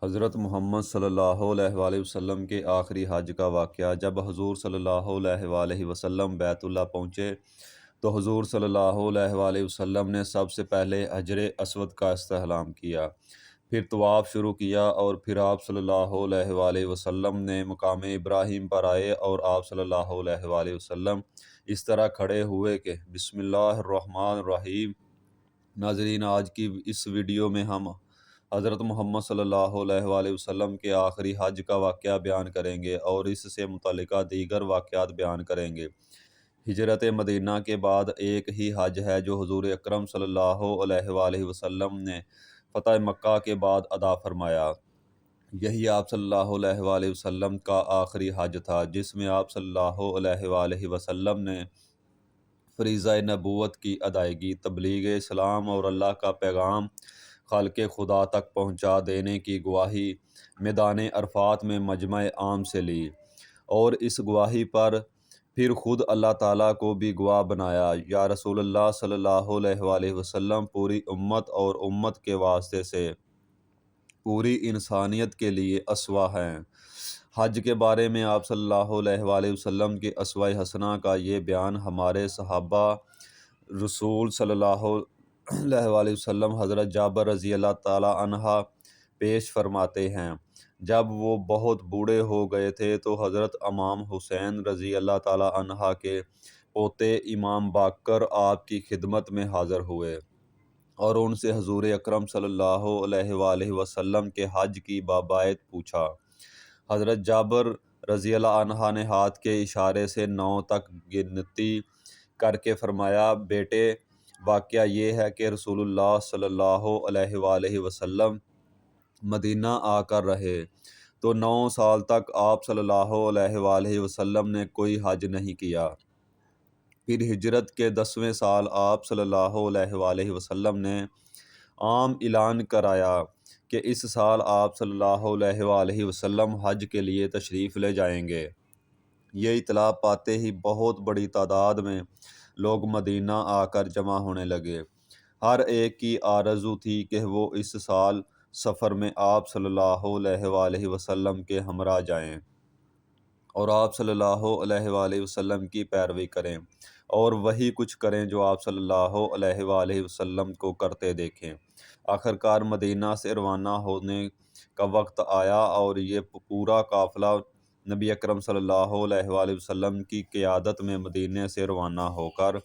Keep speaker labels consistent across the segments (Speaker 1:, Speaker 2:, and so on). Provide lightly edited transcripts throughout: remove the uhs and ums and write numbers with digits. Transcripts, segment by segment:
Speaker 1: حضرت محمد صلی اللہ علیہ وآلہ وسلم کے آخری حج کا واقعہ۔ جب حضور صلی اللہ علیہ وآلہ وسلم بیت اللہ پہنچے تو حضور صلی اللہ علیہ وآلہ وسلم نے سب سے پہلے حجر اسود کا استحلام کیا، پھر طواف شروع کیا اور پھر آپ صلی اللہ علیہ وآلہ وسلم نے مقام ابراہیم پر آئے اور آپ صلی اللہ علیہ وآلہ وسلم اس طرح کھڑے ہوئے کہ بسم اللہ الرحمن الرحیم۔ ناظرین، آج کی اس ویڈیو میں ہم حضرت محمد صلی اللہ علیہ وآلہ وسلم کے آخری حج کا واقعہ بیان کریں گے اور اس سے متعلقہ دیگر واقعات بیان کریں گے۔ ہجرت مدینہ کے بعد ایک ہی حج ہے جو حضور اکرم صلی اللہ علیہ وآلہ وسلم نے فتح مکہ کے بعد ادا فرمایا۔ یہی آپ صلی اللہ علیہ وآلہ وسلم کا آخری حج تھا جس میں آپ صلی اللہ علیہ وآلہ وسلم نے فریضہ نبوت کی ادائیگی، تبلیغ اسلام اور اللہ کا پیغام خالق خدا تک پہنچا دینے کی گواہی میدان عرفات میں مجمع عام سے لی، اور اس گواہی پر پھر خود اللہ تعالیٰ کو بھی گواہ بنایا۔ یا رسول اللہ صلی اللہ علیہ وآلہ وسلم پوری امت اور امت کے واسطے سے پوری انسانیت کے لیے اسوہ ہیں۔ حج کے بارے میں آپ صلی اللہ علیہ وآلہ وسلم کے اسوہ حسنہ کا یہ بیان ہمارے صحابہ رسول صلی اللہ علیہ وآلہ وسلم حضرت جابر رضی اللہ تعالی عنہ پیش فرماتے ہیں۔ جب وہ بہت بوڑھے ہو گئے تھے تو حضرت امام حسین رضی اللہ تعالی عنہ کے پوتے امام باقر آپ کی خدمت میں حاضر ہوئے اور ان سے حضور اکرم صلی اللہ علیہ وآلہ وسلم کے حج کی بابت پوچھا۔ حضرت جابر رضی اللہ عنہ نے ہاتھ کے اشارے سے 9 تک گنتی کر کے فرمایا، بیٹے، واقعہ یہ ہے کہ رسول اللہ صلی اللہ علیہ وآلہ وسلم مدینہ آ کر رہے تو 9 سال تک آپ صلی اللہ علیہ وآلہ وسلم نے کوئی حج نہیں کیا۔ پھر ہجرت کے 10ویں سال آپ صلی اللہ علیہ وآلہ وسلم نے عام اعلان کرایا کہ اس سال آپ صلی اللہ علیہ وآلہ وسلم حج کے لیے تشریف لے جائیں گے۔ یہ اطلاع پاتے ہی بہت بڑی تعداد میں لوگ مدینہ آ کر جمع ہونے لگے۔ ہر ایک کی آرزو تھی کہ وہ اس سال سفر میں آپ صلی اللہ علیہ وآلہ وسلم کے ہمراہ جائیں اور آپ صلی اللہ علیہ وآلہ وسلم کی پیروی کریں اور وہی کچھ کریں جو آپ صلی اللہ علیہ وآلہ وسلم کو کرتے دیکھیں۔ آخرکار مدینہ سے روانہ ہونے کا وقت آیا اور یہ پورا قافلہ نبی اکرم صلی اللہ علیہ وآلہ وسلم کی قیادت میں مدینہ سے روانہ ہو کر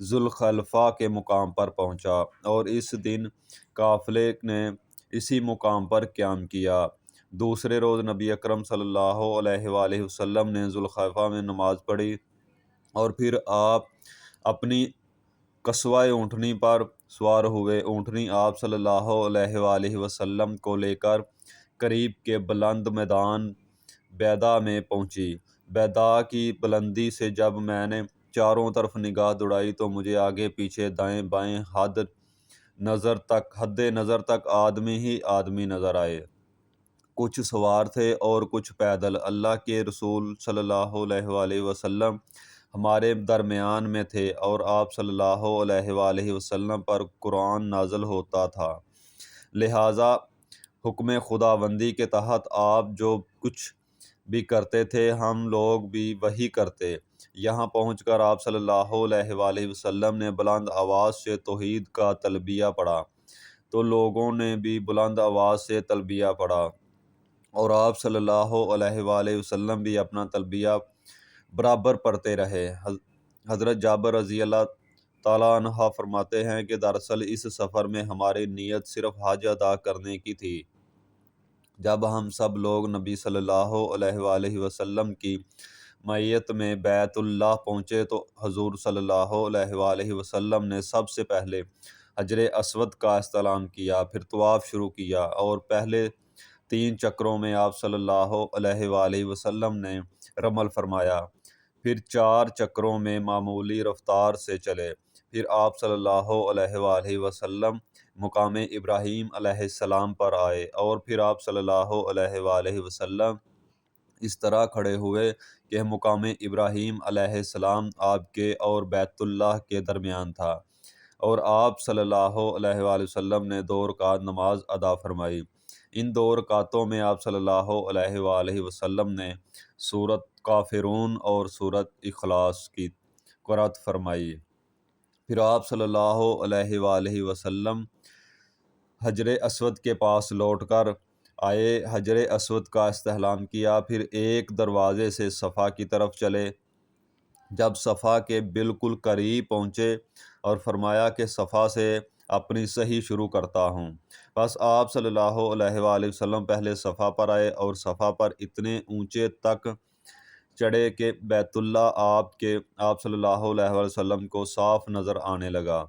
Speaker 1: ذوالخلفہ کے مقام پر پہنچا، اور اس دن قافلے نے اسی مقام پر قیام کیا۔ دوسرے روز نبی اکرم صلی اللہ علیہ وآلہ وسلم نے ذوالخلفہ میں نماز پڑھی اور پھر آپ اپنی قصوہ اونٹنی پر سوار ہوئے۔ اونٹنی آپ صلی اللہ علیہ وآلہ وسلم کو لے کر قریب کے بلند میدان بیضا میں پہنچی۔ بیضا کی بلندی سے جب میں نے چاروں طرف نگاہ دوڑائی تو مجھے آگے پیچھے دائیں بائیں حد نظر تک آدمی ہی آدمی نظر آئے۔ کچھ سوار تھے اور کچھ پیدل۔ اللہ کے رسول صلی اللہ علیہ وآلہ وسلم ہمارے درمیان میں تھے اور آپ صلی اللہ علیہ وآلہ وسلم پر قرآن نازل ہوتا تھا، لہٰذا حکم خداوندی کے تحت آپ جو کچھ بھی کرتے تھے ہم لوگ بھی وہی کرتے۔ یہاں پہنچ کر آپ صلی اللہ علیہ وآلہ وسلم نے بلند آواز سے توحید کا تلبیہ پڑھا تو لوگوں نے بھی بلند آواز سے تلبیہ پڑھا اور آپ صلی اللہ علیہ وآلہ وسلم بھی اپنا تلبیہ برابر پڑھتے رہے۔ حضرت جابر رضی اللہ تعالیٰ عنہ فرماتے ہیں کہ دراصل اس سفر میں ہماری نیت صرف حج ادا کرنے کی تھی۔ جب ہم سب لوگ نبی صلی اللہ علیہ وآلہ وسلم کی معیت میں بیت اللہ پہنچے تو حضور صلی اللہ علیہ وآلہ وسلم نے سب سے پہلے حجر اسود کا استعلام کیا، پھر طواف شروع کیا اور پہلے 3 چکروں میں آپ صلی اللہ علیہ وآلہ وسلم نے رمل فرمایا، پھر 4 چکروں میں معمولی رفتار سے چلے، پھر آپ صلی اللہ علیہ وآلہ وسلم مقام ابراہیم علیہ السلام پر آئے اور پھر آپ صلی اللہ علیہ وآلہ وسلم اس طرح کھڑے ہوئے کہ مقام ابراہیم علیہ السلام آپ کے اور بیت اللہ کے درمیان تھا، اور آپ صلی اللہ علیہ وآلہ وسلم نے 2 رکعت نماز ادا فرمائی۔ ان 2 رکعتوں میں آپ صلی اللہ علیہ وآلہ وسلم نے سورۃ کافرون اور سورۃ اخلاص کی قرأت فرمائی۔ پھر آپ صلی اللہ علیہ وآلہ وسلم حجر اسود کے پاس لوٹ کر آئے، حجر اسود کا استحلام کیا، پھر ایک دروازے سے صفا کی طرف چلے۔ جب صفا کے بالکل قریب پہنچے اور فرمایا کہ صفا سے اپنی صحیح شروع کرتا ہوں۔ بس آپ صلی اللہ علیہ وآلہ وسلم پہلے صفا پر آئے اور صفا پر اتنے اونچے تک چڑھے کہ بیت اللہ آپ صلی اللہ علیہ وآلہ وسلم کو صاف نظر آنے لگا،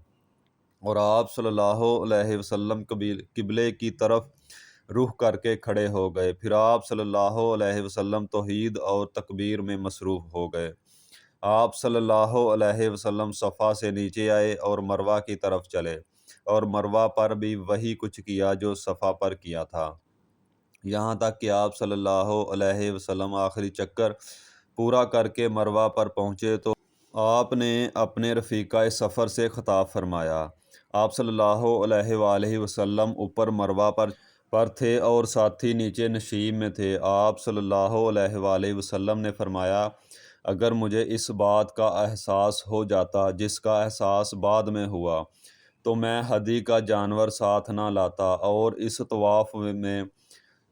Speaker 1: اور آپ صلی اللہ علیہ وسلم قبلے کی طرف رخ کر کے کھڑے ہو گئے۔ پھر آپ صلی اللہ علیہ وسلم توحید اور تکبیر میں مصروف ہو گئے۔ آپ صلی اللہ علیہ وسلم صفا سے نیچے آئے اور مروہ کی طرف چلے، اور مروہ پر بھی وہی کچھ کیا جو صفا پر کیا تھا، یہاں تک کہ آپ صلی اللہ علیہ وسلم آخری چکر پورا کر کے مروہ پر پہنچے تو آپ نے اپنے رفیقہ سفر سے خطاب فرمایا۔ آپ صلی اللہ علیہ وآلہ وسلم اوپر مروہ پر تھے اور ساتھی نیچے نشیب میں تھے۔ آپ صلی اللہ علیہ وآلہ وسلم نے فرمایا، اگر مجھے اس بات کا احساس ہو جاتا جس کا احساس بعد میں ہوا تو میں ہدی کا جانور ساتھ نہ لاتا، اور اس طواف میں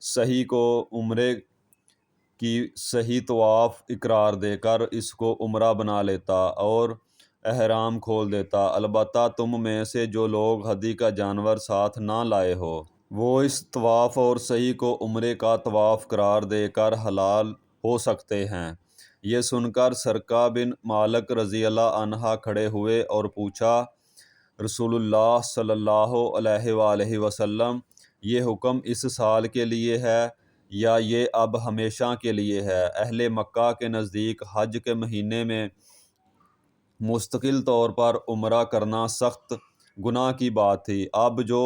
Speaker 1: صحیح کو عمرے کی صحیح طواف اقرار دے کر اس کو عمرہ بنا لیتا اور احرام کھول دیتا۔ البتہ تم میں سے جو لوگ ہدی کا جانور ساتھ نہ لائے ہو وہ اس طواف اور صحیح کو عمرے کا طواف قرار دے کر حلال ہو سکتے ہیں۔ یہ سن کر سرقہ بن مالک رضی اللہ عنہ کھڑے ہوئے اور پوچھا، رسول اللہ صلی اللہ علیہ وآلہ وسلم، یہ حکم اس سال کے لیے ہے یا یہ اب ہمیشہ کے لیے ہے؟ اہل مکہ کے نزدیک حج کے مہینے میں مستقل طور پر عمرہ کرنا سخت گناہ کی بات تھی۔ اب جو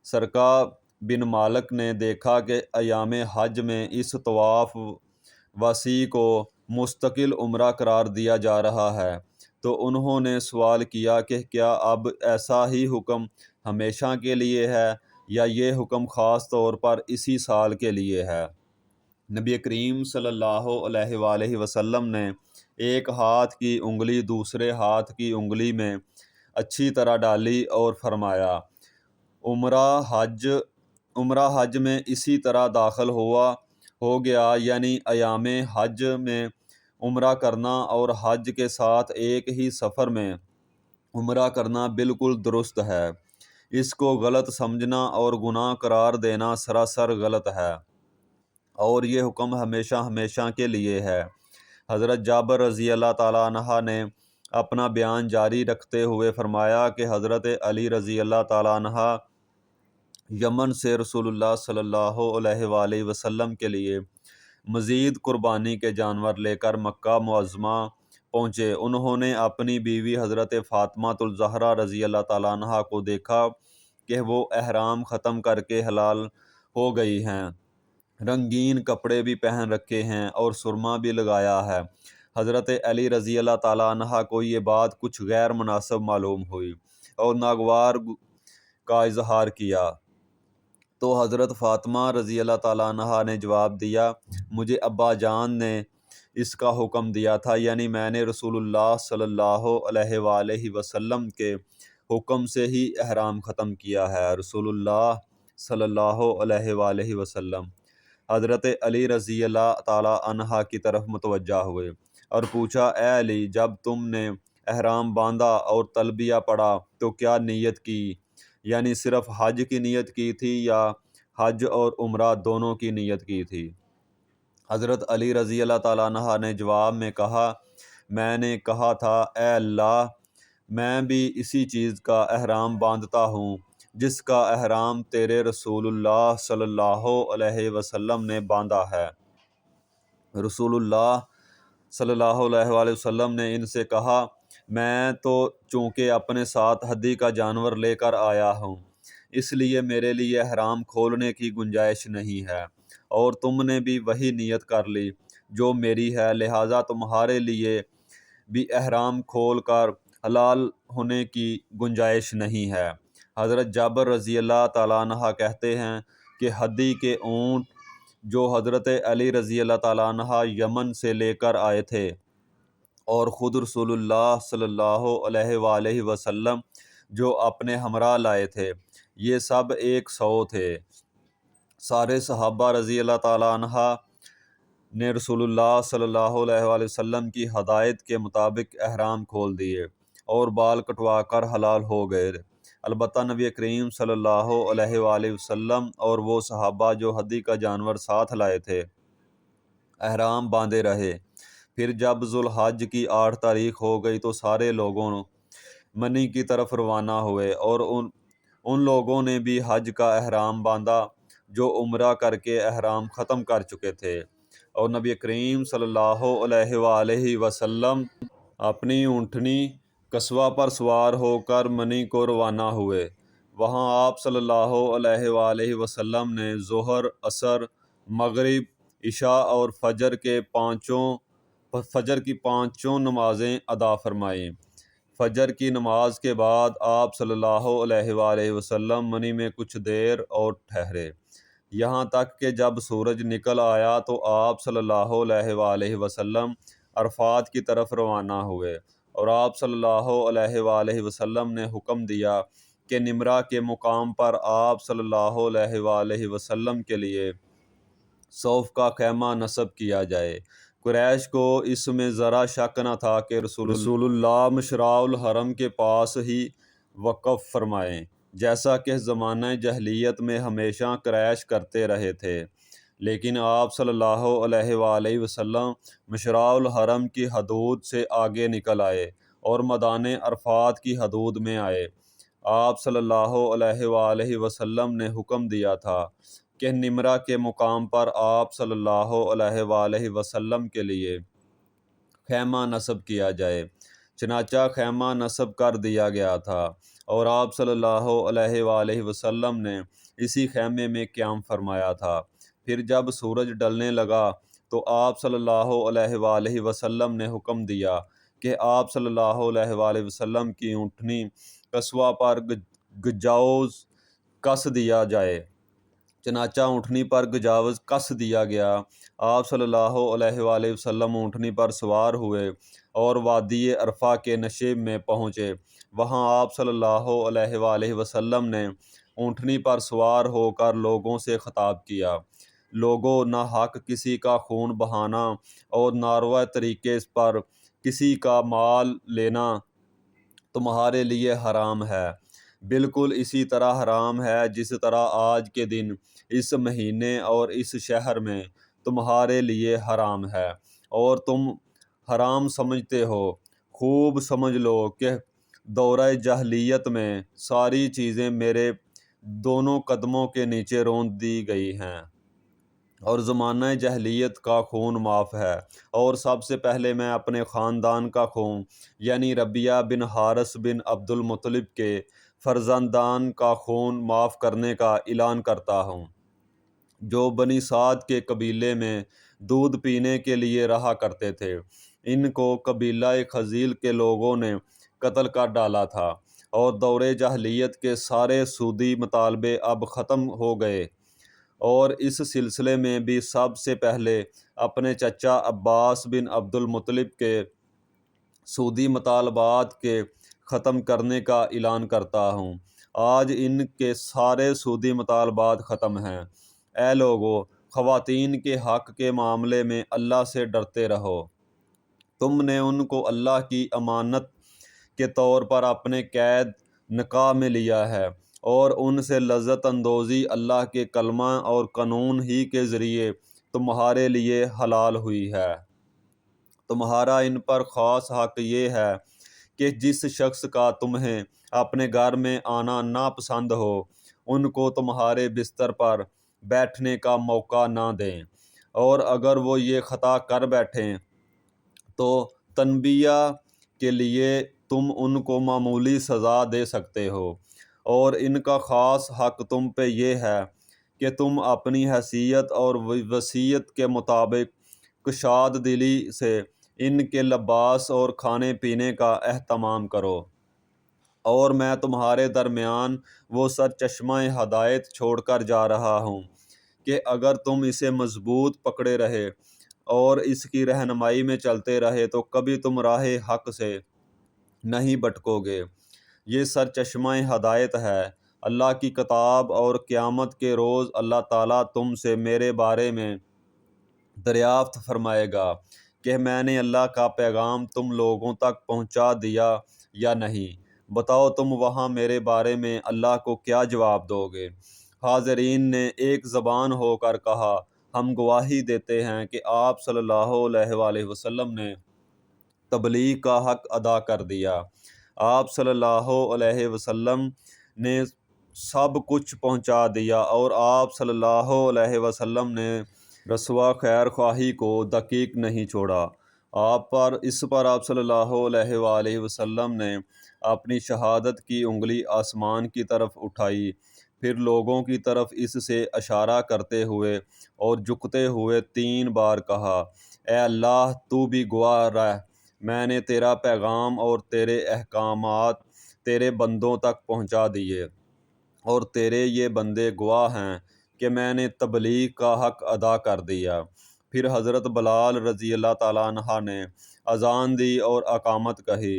Speaker 1: سرقہ بن مالک نے دیکھا کہ ایام حج میں اس طواف وسیع کو مستقل عمرہ قرار دیا جا رہا ہے تو انہوں نے سوال کیا کہ کیا اب ایسا ہی حکم ہمیشہ کے لیے ہے یا یہ حکم خاص طور پر اسی سال کے لیے ہے؟ نبی کریم صلی اللہ علیہ وآلہ وسلم نے ایک ہاتھ کی انگلی دوسرے ہاتھ کی انگلی میں اچھی طرح ڈالی اور فرمایا، عمرہ حج میں اسی طرح داخل ہو گیا، یعنی ایام حج میں عمرہ کرنا اور حج کے ساتھ ایک ہی سفر میں عمرہ کرنا بالکل درست ہے۔ اس کو غلط سمجھنا اور گناہ قرار دینا سراسر غلط ہے، اور یہ حکم ہمیشہ ہمیشہ کے لیے ہے۔ حضرت جابر رضی اللہ تعالیٰ عنہ نے اپنا بیان جاری رکھتے ہوئے فرمایا کہ حضرت علی رضی اللہ تعالیٰ عنہ یمن سے رسول اللہ صلی اللہ علیہ وآلہ وسلم کے لیے مزید قربانی کے جانور لے کر مکہ معظمہ پہنچے۔ انہوں نے اپنی بیوی حضرت فاطمہ الزہرا رضی اللہ تعالیٰ عنہ کو دیکھا کہ وہ احرام ختم کر کے حلال ہو گئی ہیں، رنگین کپڑے بھی پہن رکھے ہیں اور سرما بھی لگایا ہے۔ حضرت علی رضی اللہ تعالیٰ عنہ کو یہ بات کچھ غیر مناسب معلوم ہوئی اور ناگوار کا اظہار کیا، تو حضرت فاطمہ رضی اللہ تعالیٰ عنہ نے جواب دیا، مجھے ابا جان نے اس کا حکم دیا تھا، یعنی میں نے رسول اللہ صلی اللہ علیہ وآلہ وسلم کے حکم سے ہی احرام ختم کیا ہے۔ رسول اللہ صلی اللہ علیہ وآلہ وسلم حضرت علی رضی اللہ تعالیٰ عنہ کی طرف متوجہ ہوئے اور پوچھا، اے علی، جب تم نے احرام باندھا اور تلبیہ پڑھا تو کیا نیت کی؟ یعنی صرف حج کی نیت کی تھی یا حج اور عمرہ دونوں کی نیت کی تھی؟ حضرت علی رضی اللہ تعالیٰ عنہ نے جواب میں کہا، میں نے کہا تھا، اے اللہ، میں بھی اسی چیز کا احرام باندھتا ہوں جس کا احرام تیرے رسول اللہ صلی اللہ علیہ وسلم نے باندھا ہے۔ رسول اللہ صلی اللہ علیہ وآلہ وسلم نے ان سے کہا، میں تو چونکہ اپنے ساتھ ہدی کا جانور لے کر آیا ہوں اس لیے میرے لیے احرام کھولنے کی گنجائش نہیں ہے، اور تم نے بھی وہی نیت کر لی جو میری ہے، لہٰذا تمہارے لیے بھی احرام کھول کر حلال ہونے کی گنجائش نہیں ہے۔ حضرت جابر رضی اللہ تعالیٰ عنہ کہتے ہیں، کہ ہدی کے اونٹ جو حضرت علی رضی اللہ تعالیٰ عنہ یمن سے لے کر آئے تھے اور خود رسول اللہ صلی اللہ علیہ وآلہ وسلم جو اپنے ہمراہ لائے تھے، یہ سب 100 تھے۔ سارے صحابہ رضی اللہ تعالیٰ عنہ نے رسول اللہ صلی اللہ علیہ وآلہ وسلم کی ہدایت کے مطابق احرام کھول دیے اور بال کٹوا کر حلال ہو گئے۔ البتہ نبی کریم صلی اللہ علیہ وآلہ وسلم اور وہ صحابہ جو ہدی کا جانور ساتھ لائے تھے احرام باندھے رہے۔ پھر جب ذوالحج کی 8 تاریخ ہو گئی تو سارے لوگوں منی کی طرف روانہ ہوئے اور ان لوگوں نے بھی حج کا احرام باندھا جو عمرہ کر کے احرام ختم کر چکے تھے، اور نبی کریم صلی اللہ علیہ وآلہ وسلم اپنی اونٹنی قصوہ پر سوار ہو کر منی کو روانہ ہوئے۔ وہاں آپ صلی اللہ علیہ وآلہ وسلم نے ظہر، عصر، مغرب، عشاء اور فجر کی پانچوں نمازیں ادا فرمائیں۔ فجر کی نماز کے بعد آپ صلی اللہ علیہ وآلہ وسلم منی میں کچھ دیر اور ٹھہرے، یہاں تک کہ جب سورج نکل آیا تو آپ صلی اللہ علیہ وآلہ وسلم عرفات کی طرف روانہ ہوئے، اور آپ صلی اللہ علیہ وآلہ وسلم نے حکم دیا کہ نمرہ کے مقام پر آپ صلی اللہ علیہ وآلہ وسلم کے لیے صوف کا خیمہ نصب کیا جائے۔ قریش کو اس میں ذرا شک نہ تھا کہ رسول اللہ مشراء الحرم کے پاس ہی وقف فرمائیں، جیسا کہ زمانہ جاہلیت میں ہمیشہ قریش کرتے رہے تھے، لیکن آپ صلی اللہ علیہ وآلہ وسلم مشراء الحرم کی حدود سے آگے نکل آئے اور میدان عرفات کی حدود میں آئے۔ آپ صلی اللہ علیہ وآلہ وسلم نے حکم دیا تھا کہ نمرہ کے مقام پر آپ صلی اللہ علیہ وآلہ وسلم کے لیے خیمہ نصب کیا جائے، چنانچہ خیمہ نصب کر دیا گیا تھا اور آپ صلی اللہ علیہ وآلہ وسلم نے اسی خیمے میں قیام فرمایا تھا۔ پھر جب سورج ڈلنے لگا تو آپ صلی اللہ علیہ وآلہ وسلم نے حکم دیا کہ آپ صلی اللہ علیہ وآلہ وسلم کی اونٹنی قصوہ پر گجاوز کس دیا جائے، چنانچہ اونٹنی پر گجاوز کس دیا گیا۔ آپ صلی اللہ علیہ وآلہ وسلم اونٹنی پر سوار ہوئے اور وادی عرفہ کے نشیب میں پہنچے۔ وہاں آپ صلی اللہ علیہ وآلہ وسلم نے اونٹنی پر سوار ہو کر لوگوں سے خطاب کیا: لوگوں، نہ حق کسی کا خون بہانا اور ناروا طریقے پر کسی کا مال لینا تمہارے لیے حرام ہے، بالکل اسی طرح حرام ہے جس طرح آج کے دن اس مہینے اور اس شہر میں تمہارے لیے حرام ہے، اور تم حرام سمجھتے ہو۔ خوب سمجھ لو کہ دورہ جاہلیت میں ساری چیزیں میرے دونوں قدموں کے نیچے رون دی گئی ہیں، اور زمانہ جاہلیت کا خون معاف ہے، اور سب سے پہلے میں اپنے خاندان کا خون یعنی ربیعہ بن حارث بن عبد المطلب کے فرزندان کا خون معاف کرنے کا اعلان کرتا ہوں، جو بنی سعد کے قبیلے میں دودھ پینے کے لیے رہا کرتے تھے۔ ان کو قبیلہ خزیل کے لوگوں نے قتل کر ڈالا تھا، اور دور جاہلیت کے سارے سودی مطالبے اب ختم ہو گئے، اور اس سلسلے میں بھی سب سے پہلے اپنے چچا عباس بن عبد المطلب کے سودی مطالبات کے ختم کرنے کا اعلان کرتا ہوں۔ آج ان کے سارے سودی مطالبات ختم ہیں۔ اے لوگو، خواتین کے حق کے معاملے میں اللہ سے ڈرتے رہو۔ تم نے ان کو اللہ کی امانت کے طور پر اپنے قید نکاح میں لیا ہے، اور ان سے لذت اندوزی اللہ کے کلمہ اور قانون ہی کے ذریعے تمہارے لیے حلال ہوئی ہے۔ تمہارا ان پر خاص حق یہ ہے کہ جس شخص کا تمہیں اپنے گھر میں آنا ناپسند ہو، ان کو تمہارے بستر پر بیٹھنے کا موقع نہ دیں، اور اگر وہ یہ خطا کر بیٹھیں تو تنبیہ کے لیے تم ان کو معمولی سزا دے سکتے ہو، اور ان کا خاص حق تم پہ یہ ہے کہ تم اپنی حیثیت اور وصیت کے مطابق کشاد دلی سے ان کے لباس اور کھانے پینے کا اہتمام کرو۔ اور میں تمہارے درمیان وہ سرچشمہ ہدایت چھوڑ کر جا رہا ہوں کہ اگر تم اسے مضبوط پکڑے رہے اور اس کی رہنمائی میں چلتے رہے تو کبھی تم راہ حق سے نہیں بھٹکو گے۔ یہ سرچشمہ ہدایت ہے اللہ کی کتاب، اور قیامت کے روز اللہ تعالیٰ تم سے میرے بارے میں دریافت فرمائے گا کہ میں نے اللہ کا پیغام تم لوگوں تک پہنچا دیا یا نہیں۔ بتاؤ تم وہاں میرے بارے میں اللہ کو کیا جواب دو گے؟ حاضرین نے ایک زبان ہو کر کہا، ہم گواہی دیتے ہیں کہ آپ صلی اللہ علیہ وآلہ وسلم نے تبلیغ کا حق ادا کر دیا۔ آپ صلی اللہ علیہ وسلم نے سب کچھ پہنچا دیا، اور آپ صلی اللہ علیہ وسلم نے رسوا خیر خواہی کو دقیق نہیں چھوڑا۔ اس پر آپ صلی اللہ علیہ وآلہ وسلم نے اپنی شہادت کی انگلی آسمان کی طرف اٹھائی، پھر لوگوں کی طرف اس سے اشارہ کرتے ہوئے اور جھکتے ہوئے 3 بار کہا، اے اللہ تو بھی گواہ رہ، میں نے تیرا پیغام اور تیرے احکامات تیرے بندوں تک پہنچا دیے، اور تیرے یہ بندے گواہ ہیں کہ میں نے تبلیغ کا حق ادا کر دیا۔ پھر حضرت بلال رضی اللہ تعالیٰ عنہ نے اذان دی اور اقامت کہی،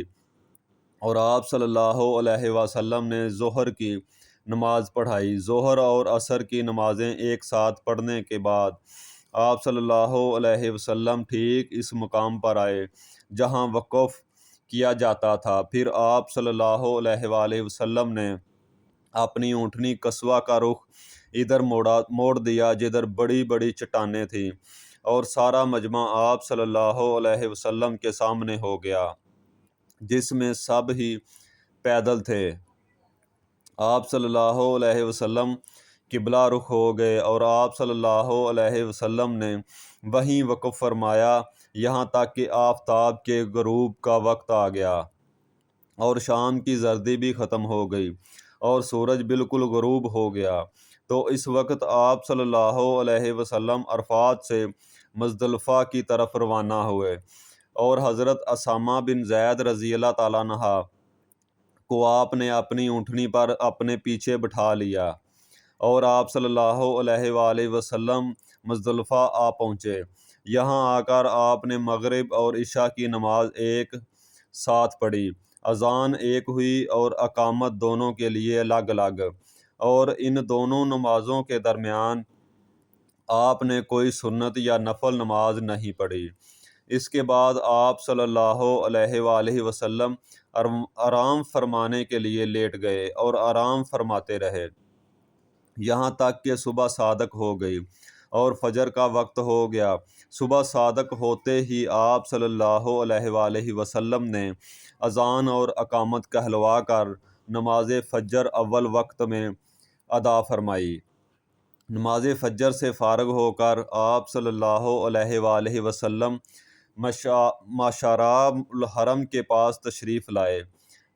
Speaker 1: اور آپ صلی اللہ علیہ وسلم نے ظہر کی نماز پڑھائی۔ ظہر اور عصر کی نمازیں ایک ساتھ پڑھنے کے بعد آپ صلی اللہ علیہ وسلم ٹھیک اس مقام پر آئے جہاں وقوف کیا جاتا تھا۔ پھر آپ صلی اللہ علیہ وآلہ وسلم نے اپنی اونٹنی قصوہ کا رخ ادھر موڑ دیا جدھر بڑی بڑی چٹانیں تھیں، اور سارا مجمع آپ صلی اللہ علیہ وسلم کے سامنے ہو گیا، جس میں سب ہی پیدل تھے۔ آپ صلی اللہ علیہ وسلم قبلہ رخ ہو گئے، اور آپ صلی اللہ علیہ وسلم نے وہیں وقف فرمایا یہاں تک کہ آفتاب کے غروب کا وقت آ گیا، اور شام کی زردی بھی ختم ہو گئی، اور سورج بالکل غروب ہو گیا۔ تو اس وقت آپ صلی اللہ علیہ وسلم عرفات سے مزدلفہ کی طرف روانہ ہوئے، اور حضرت اسامہ بن زید رضی اللہ تعالیٰ عنہ کو آپ نے اپنی اونٹنی پر اپنے پیچھے بٹھا لیا، اور آپ صلی اللہ علیہ وآلہ وسلم مزدلفہ آ پہنچے۔ یہاں آ کر آپ نے مغرب اور عشاء کی نماز ایک ساتھ پڑھی، اذان ایک ہوئی اور اقامت دونوں کے لیے الگ الگ، اور ان دونوں نمازوں کے درمیان آپ نے کوئی سنت یا نفل نماز نہیں پڑھی۔ اس کے بعد آپ صلی اللہ علیہ وآلہ وسلم آرام فرمانے کے لیے لیٹ گئے اور آرام فرماتے رہے یہاں تک کہ صبح صادق ہو گئی اور فجر کا وقت ہو گیا۔ صبح صادق ہوتے ہی آپ صلی اللہ علیہ وآلہ وسلم نے اذان اور اقامت کہلوا کر نماز فجر اول وقت میں ادا فرمائی۔ نماز فجر سے فارغ ہو کر آپ صلی اللہ علیہ وآلہ وسلم ماشارہ الحرم کے پاس تشریف لائے۔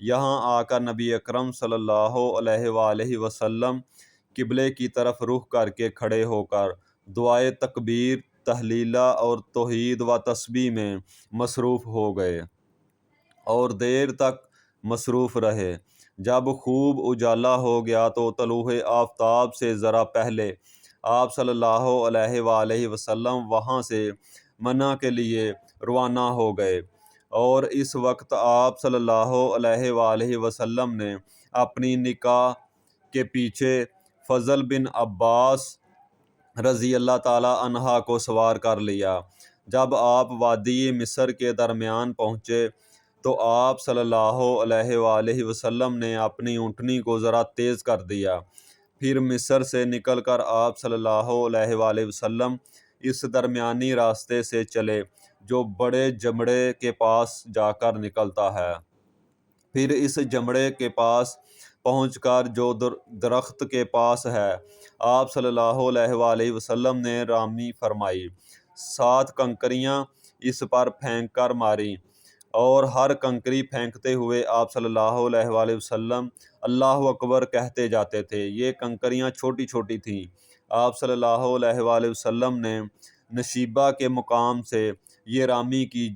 Speaker 1: یہاں آ کر نبی اکرم صلی اللہ علیہ وآلہ وسلم قبلے کی طرف رخ کر کے کھڑے ہو کر دعائے تکبیر، تحلیلہ اور توحید و تسبیح میں مصروف ہو گئے اور دیر تک مصروف رہے۔ جب خوب اجالا ہو گیا تو طلوع آفتاب سے ذرا پہلے آپ صلی اللہ علیہ وآلہ وسلم وہاں سے منی کے لیے روانہ ہو گئے، اور اس وقت آپ صلی اللہ علیہ وآلہ وسلم نے اپنی نکاح کے پیچھے فضل بن عباس رضی اللہ تعالیٰ عنہ کو سوار کر لیا۔ جب آپ وادی مصر کے درمیان پہنچے تو آپ صلی اللہ علیہ وآلہ وسلم نے اپنی اونٹنی کو ذرا تیز کر دیا۔ پھر مصر سے نکل کر آپ صلی اللہ علیہ وآلہ وسلم اس درمیانی راستے سے چلے جو بڑے جمڑے کے پاس جا کر نکلتا ہے۔ پھر اس جمڑے کے پاس پہنچ کر جو درخت کے پاس ہے آپ صلی اللہ علیہ وآلہ وسلم نے رامی فرمائی، 7 کنکریاں اس پر پھینک کر ماری، اور ہر کنکری پھینکتے ہوئے آپ صلی اللہ علیہ وآلہ وسلم اللہ اکبر کہتے جاتے تھے۔ یہ کنکریاں چھوٹی چھوٹی تھیں۔ آپ صلی اللہ علیہ وآلہ وسلم نے نشیبہ کے مقام سے یہ رامی کی۔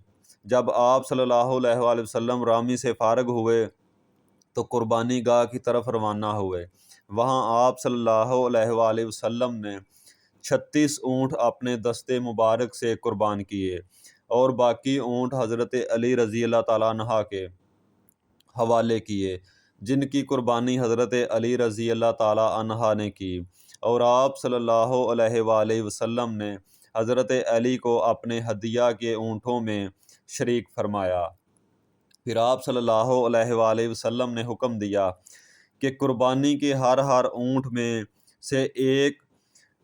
Speaker 1: جب آپ صلی اللہ علیہ وآلہ وسلم رامی سے فارغ ہوئے تو قربانی گاہ کی طرف روانہ ہوئے۔ وہاں آپ صلی اللہ علیہ وآلہ وسلم نے 36 اونٹ اپنے دستے مبارک سے قربان کیے اور باقی اونٹ حضرت علی رضی اللہ تعالیٰ عنہ کے حوالے کیے، جن کی قربانی حضرت علی رضی اللہ تعالیٰ عنہ نے کی، اور آپ صلی اللہ علیہ وآلہ وسلم نے حضرت علی کو اپنے ہدیہ کے اونٹوں میں شریک فرمایا۔ پھر آپ صلی اللہ علیہ وآلہ وسلم نے حکم دیا کہ قربانی کے ہر اونٹ میں سے ایک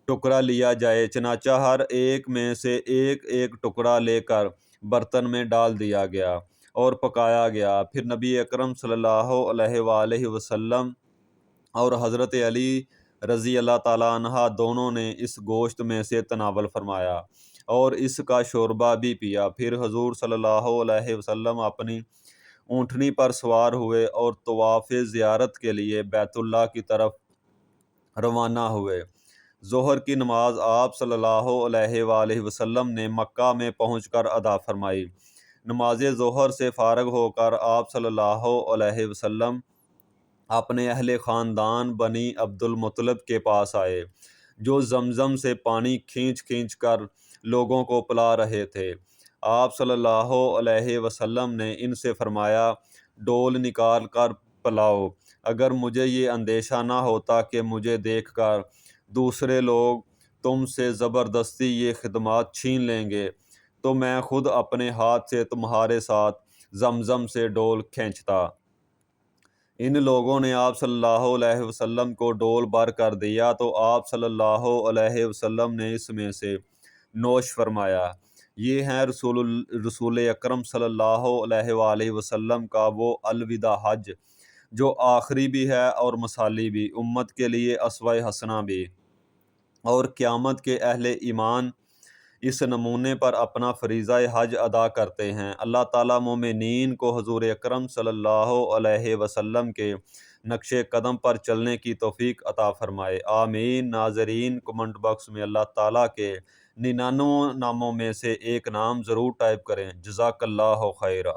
Speaker 1: ٹکڑا لیا جائے، چنانچہ ہر ایک میں سے ایک ایک ٹکڑا لے کر برتن میں ڈال دیا گیا اور پکایا گیا۔ پھر نبی اکرم صلی اللہ علیہ وآلہ وسلم اور حضرت علی رضی اللہ تعالیٰ عنہ دونوں نے اس گوشت میں سے تناول فرمایا اور اس کا شوربہ بھی پیا۔ پھر حضور صلی اللہ علیہ وسلم اپنی اونٹنی پر سوار ہوئے اور طواف زیارت کے لیے بیت اللہ کی طرف روانہ ہوئے۔ ظہر کی نماز آپ صلی اللہ علیہ وآلہ وسلم نے مکہ میں پہنچ کر ادا فرمائی۔ نماز ظہر سے فارغ ہو کر آپ صلی اللہ علیہ وسلم اپنے اہل خاندان بنی عبد المطلب کے پاس آئے، جو زمزم سے پانی کھینچ کھینچ کر لوگوں کو پلا رہے تھے۔ آپ صلی اللہ علیہ وسلم نے ان سے فرمایا، ڈول نکال کر پلاؤ۔ اگر مجھے یہ اندیشہ نہ ہوتا کہ مجھے دیکھ کر دوسرے لوگ تم سے زبردستی یہ خدمات چھین لیں گے تو میں خود اپنے ہاتھ سے تمہارے ساتھ زمزم سے ڈول کھینچتا۔ ان لوگوں نے آپ صلی اللہ علیہ وسلم کو ڈول بھر کر دیا تو آپ صلی اللہ علیہ وسلم نے اس میں سے نوش فرمایا۔ یہ ہیں رسول اکرم صلی اللہ علیہ وآلہ وسلم کا وہ الوداع حج جو آخری بھی ہے اور مثالی بھی، امت کے لیے اسوہ حسنہ بھی، اور قیامت کے اہل ایمان اس نمونے پر اپنا فریضہ حج ادا کرتے ہیں۔ اللہ تعالیٰ مومنین کو حضور اکرم صلی اللہ علیہ وسلم کے نقش قدم پر چلنے کی توفیق عطا فرمائے، آمین۔ ناظرین، کمنٹ باکس میں اللہ تعالیٰ کے 99 ناموں میں سے ایک نام ضرور ٹائپ کریں۔ جزاک اللہ خیرہ۔